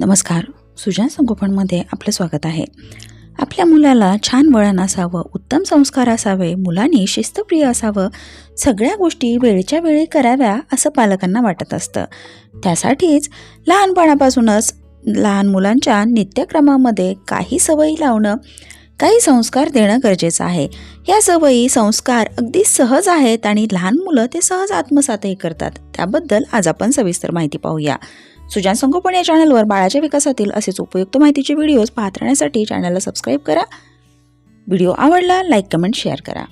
नमस्कार. सुजान संगोपनमध्ये आपलं स्वागत आहे. आपल्या मुलाला छान वळण असावं, उत्तम संस्कार असावे, मुलांनी शिस्तप्रिय असावं, सगळ्या गोष्टी वेळच्या वेळी कराव्या असं पालकांना वाटत असतं. त्यासाठीच लहानपणापासूनच लहान मुलांच्या नित्यक्रमामध्ये काही सवयी लावणं, काही संस्कार देणं गरजेचं आहे. या सवयी, संस्कार अगदी सहज आहेत आणि लहान मुलं ते सहज आत्मसातही करतात. त्याबद्दल आज आपण सविस्तर माहिती पाहूया. सुजान संगोपन या चॅनलवर बाळाच्या विकासातील असेच उपयुक्त माहितीचे व्हिडिओज पाहत राहण्यासाठी चॅनलला सबस्क्राईब करा. व्हिडिओ आवडला लाईक, कमेंट, शेअर करा.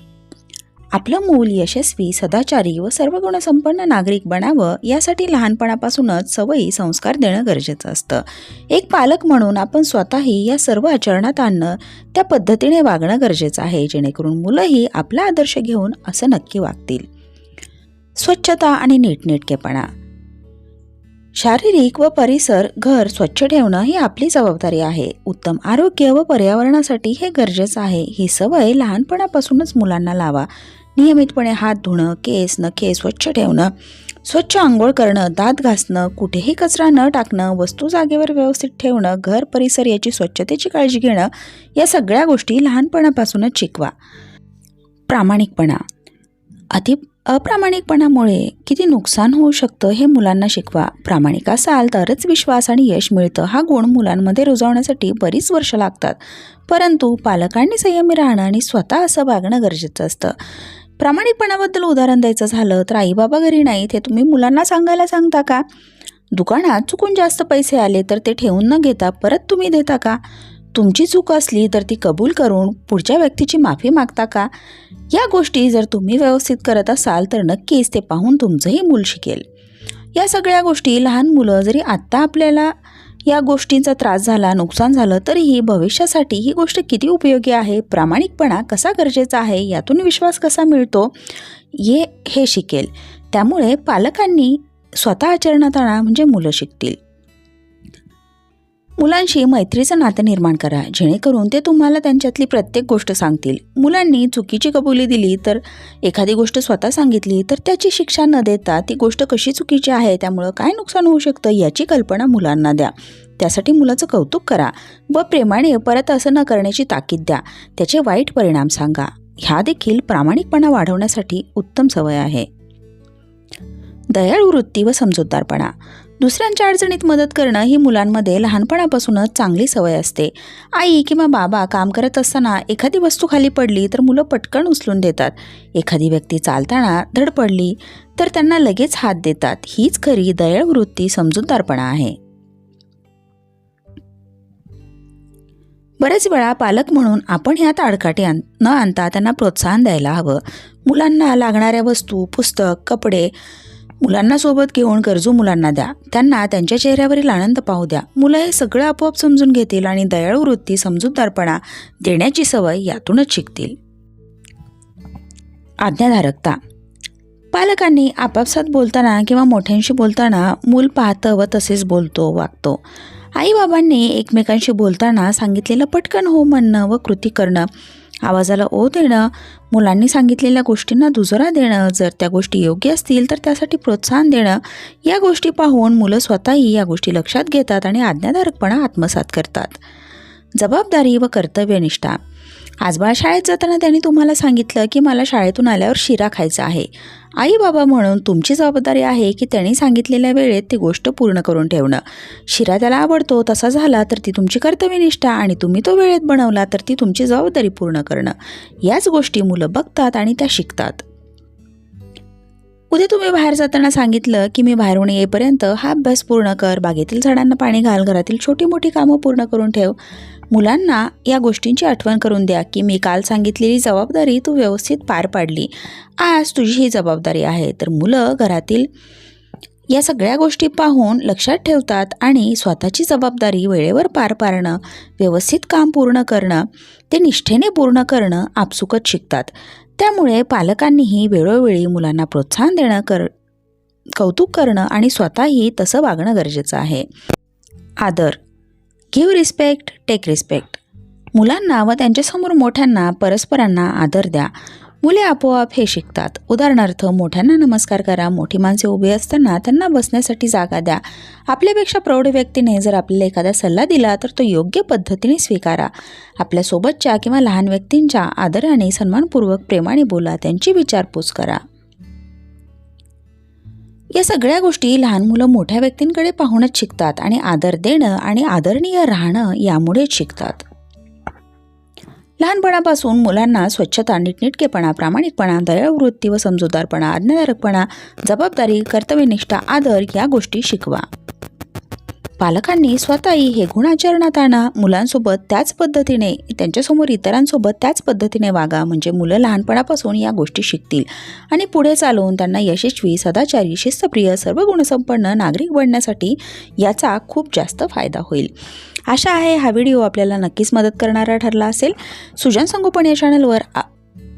आपलं मूल यशस्वी, सदाचारी व सर्व गुणसंपन्न नागरिक बनावं यासाठी लहानपणापासूनच सवयी, संस्कार देणं गरजेचं असतं. एक पालक म्हणून आपण स्वतःही या सर्व आचरणात आणणं, त्या पद्धतीने वागणं गरजेचं आहे, जेणेकरून मुलंही आपला आदर्श घेऊन असं नक्की वागतील. स्वच्छता आणि नीटनेटकेपणा. शारीरिक व परिसर, घर स्वच्छ ठेवणं ही आपली जबाबदारी आहे. उत्तम आरोग्य व पर्यावरणासाठी हे गरजेचं आहे. ही सवय लहानपणापासूनच मुलांना लावा. नियमितपणे हात धुणं, केस, नखे स्वच्छ ठेवणं, स्वच्छ आंघोळ करणं, दात घासणं, कुठेही कचरा न टाकणं, वस्तू जागेवर व्यवस्थित ठेवणं, घर परिसर याची स्वच्छतेची काळजी घेणं, या सगळ्या गोष्टी लहानपणापासूनच शिकवा. प्रामाणिकपणा. अप्रामाणिकपणामुळे किती नुकसान होऊ शकतं हे मुलांना शिकवा. प्रामाणिक असाल तरच विश्वास आणि यश मिळतं. हा गुण मुलांमध्ये रुजवण्यासाठी बरीच वर्ष लागतात, परंतु पालकांनी संयमी राहणं आणि स्वतः असं वागणं गरजेचं असतं. प्रामाणिकपणाबद्दल उदाहरण द्यायचं झालं तर आई बाबा घरी नाहीत हे तुम्ही मुलांना सांगायला सांगता का? दुकानात चुकून जास्त पैसे आले तर ते ठेवून न घेता परत तुम्ही देता का? तुमची चूक असली तर ती कबूल करून पुढच्या व्यक्तीची माफी मागता का? या गोष्टी जर तुम्ही व्यवस्थित करत असाल तर नक्कीच ते पाहून तुमचंही मूल शिकेल. या सगळ्या गोष्टी लहान मुलं जरी आत्ता आपल्याला या गोष्टींचा त्रास झाला, नुकसान झालं, तरीही भविष्यासाठी ही गोष्ट किती उपयोगी आहे, प्रामाणिकपणा कसा गरजेचा आहे, यातून विश्वास कसा मिळतो हे शिकेल. त्यामुळे पालकांनी स्वतः आचरणात आणा म्हणजे मुलं शिकतील. मुलांशी मैत्रीचं नातं निर्माण करा, जेणेकरून ते तुम्हाला त्यांच्यातली प्रत्येक गोष्ट सांगतील. मुलांनी चुकीची कबुली दिली तर एखादी गोष्ट स्वतः सांगितली तर त्याची शिक्षा न देता ती गोष्ट कशी चुकीची आहे, त्यामुळं काय नुकसान होऊ शकतं याची कल्पना मुलांना द्या. त्यासाठी मुलाचं कौतुक करा व प्रेमाने परत असं न करण्याची ताकीद द्या. त्याचे वाईट परिणाम सांगा. ह्या देखील प्रामाणिकपणा वाढवण्यासाठी उत्तम सवय आहे. दयाळू वृत्ती व समजूतदारपणा. दुसऱ्यांच्या अडचणीत मदत करणं ही मुलांमध्ये लहानपणापासूनच चांगली सवय असते. आई किंवा बाबा काम करत असताना एखादी वस्तू खाली पडली तर मुलं पटकन उचलून देतात. एखादी व्यक्ती चालताना धड पडली तर त्यांना लगेच हात देतात. हीच खरी दयाळू वृत्ती, समजूतदारपणा आहे. बरेच वेळा पालक म्हणून आपण ह्यात आडकाठी न आणता त्यांना प्रोत्साहन द्यायला हवं. मुलांना लागणाऱ्या वस्तू, पुस्तक, कपडे मुलांना सोबत घेऊन गरजू मुलांना द्या. त्यांना त्यांच्या चेहऱ्यावरील आनंद पाहू द्या. मुलं हे सगळं आपोआप समजून घेतील आणि दयाळू वृत्ती, समजूतदारपणा देण्याची सवय यातूनच शिकतील. आज्ञाधारकता. पालकांनी आपापसात बोलताना किंवा मोठ्यांशी बोलताना मूल पाहतं व तसेच बोलतो, वागतो. आईबाबांनी एकमेकांशी बोलताना सांगितलेलं पटकन हो म्हणणं व कृती करणं, आवाजाला ओ देणं, मुलांनी सांगितलेल्या गोष्टींना दुजोरा देणं, जर त्या गोष्टी योग्य असतील तर त्यासाठी प्रोत्साहन देणं, या गोष्टी पाहून मुलं स्वतःही या गोष्टी लक्षात घेतात आणि आज्ञाधारकपणा आत्मसात करतात. जबाबदारी व कर्तव्यनिष्ठा. आज बाळ शाळेत जाताना त्यांनी तुम्हाला सांगितलं की मला शाळेतून आल्यावर शिरा खायचा आहे. आई बाबा म्हणून तुमची जबाबदारी आहे की त्यांनी सांगितलेल्या वेळेत ती गोष्ट पूर्ण करून ठेवणं. शिरा त्याला आवडतो तसा झाला तर ती तुमची कर्तव्यनिष्ठा आणि तुम्ही तो वेळेत बनवला तर ती तुमची जबाबदारी पूर्ण करणं. याच गोष्टी मुलं बघतात आणि त्या शिकतात. उद्या तुम्ही बाहेर जाताना सांगितलं की मी बाहेरून येईपर्यंत हा अभ्यास पूर्ण कर, बागेतील झाडांना पाणी घाल, घरातील छोटी मोठी कामं पूर्ण करून ठेव. मुलांना या गोष्टींची आठवण करून द्या की मी काल सांगितलेली जबाबदारी तू व्यवस्थित पार पाडली, आज तुझी ही जबाबदारी आहे. तर मुलं घरातील या सगळ्या गोष्टी पाहून लक्षात ठेवतात आणि स्वतःची जबाबदारी वेळेवर पार पाडणं, व्यवस्थित काम पूर्ण करणं, ते निष्ठेने पूर्ण करणं आपसुकच शिकतात. त्यामुळे पालकांनीही वेळोवेळी मुलांना प्रोत्साहन देणं, कौतुक करणं आणि स्वतःही तसं वागणं गरजेचं आहे. आदर. Give respect, take respect. मुलांना व त्यांच्यासमोर मोठ्यांना, परस्परांना आदर द्या. मुले आपोआप हे शिकतात. उदाहरणार्थ, मोठ्यांना नमस्कार करा. मोठी माणसे उभी असताना त्यांना बसण्यासाठी जागा द्या. आपल्यापेक्षा प्रौढ व्यक्तीने जर आपल्याला एखादा सल्ला दिला तर तो योग्य पद्धतीने स्वीकारा. आपल्यासोबतच्या किंवा लहान व्यक्तींच्या आदराने, सन्मानपूर्वक, प्रेमाने बोला. त्यांची विचारपूस करा. या सगळ्या गोष्टी लहान मुलं मोठ्या व्यक्तींकडे पाहूनच शिकतात आणि आदर देणं आणि आदरणीय राहणं यामुळेच शिकतात. लहानपणापासून मुलांना स्वच्छता, नीटनेटकेपणा, प्रामाणिकपणा, दयाळू वृत्ती व समजूतदारपणा, आज्ञाधारकपणा, जबाबदारी, कर्तव्यनिष्ठा, आदर या गोष्टी शिकवा. पालकांनी स्वतःही हे गुण आचरणात आणा. मुलांसोबत त्याच पद्धतीने, त्यांच्यासमोर इतरांसोबत त्याच पद्धतीने वागा. म्हणजे मुलं लहानपणापासून या गोष्टी शिकतील आणि पुढे चालून त्यांना यशस्वी, सदाचारी, शिस्तप्रिय, सर्व गुणसंपन्न नागरिक बनण्यासाठी याचा खूप जास्त फायदा होईल. आशा आहे हा व्हिडिओ आपल्याला नक्कीच मदत करणारा ठरला असेल. सुजाण संगोपन या चॅनलवर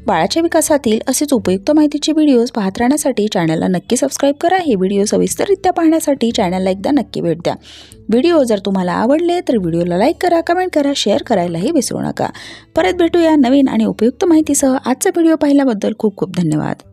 बाळाच्या विकासातील असेच उपयुक्त माहितीचे व्हिडिओज पाहत राहण्यासाठी चॅनलला नक्की सबस्क्राईब करा. हे व्हिडिओ सविस्तररित्या पाहण्यासाठी चॅनलला एकदा नक्की भेट द्या. व्हिडिओ जर तुम्हाला आवडले तर व्हिडिओला लाईक करा, कमेंट करा, शेअर करायलाही विसरू नका. परत भेटूया नवीन आणि उपयुक्त माहितीसह. आजचा व्हिडिओ पाहिल्याबद्दल खूप खूप धन्यवाद.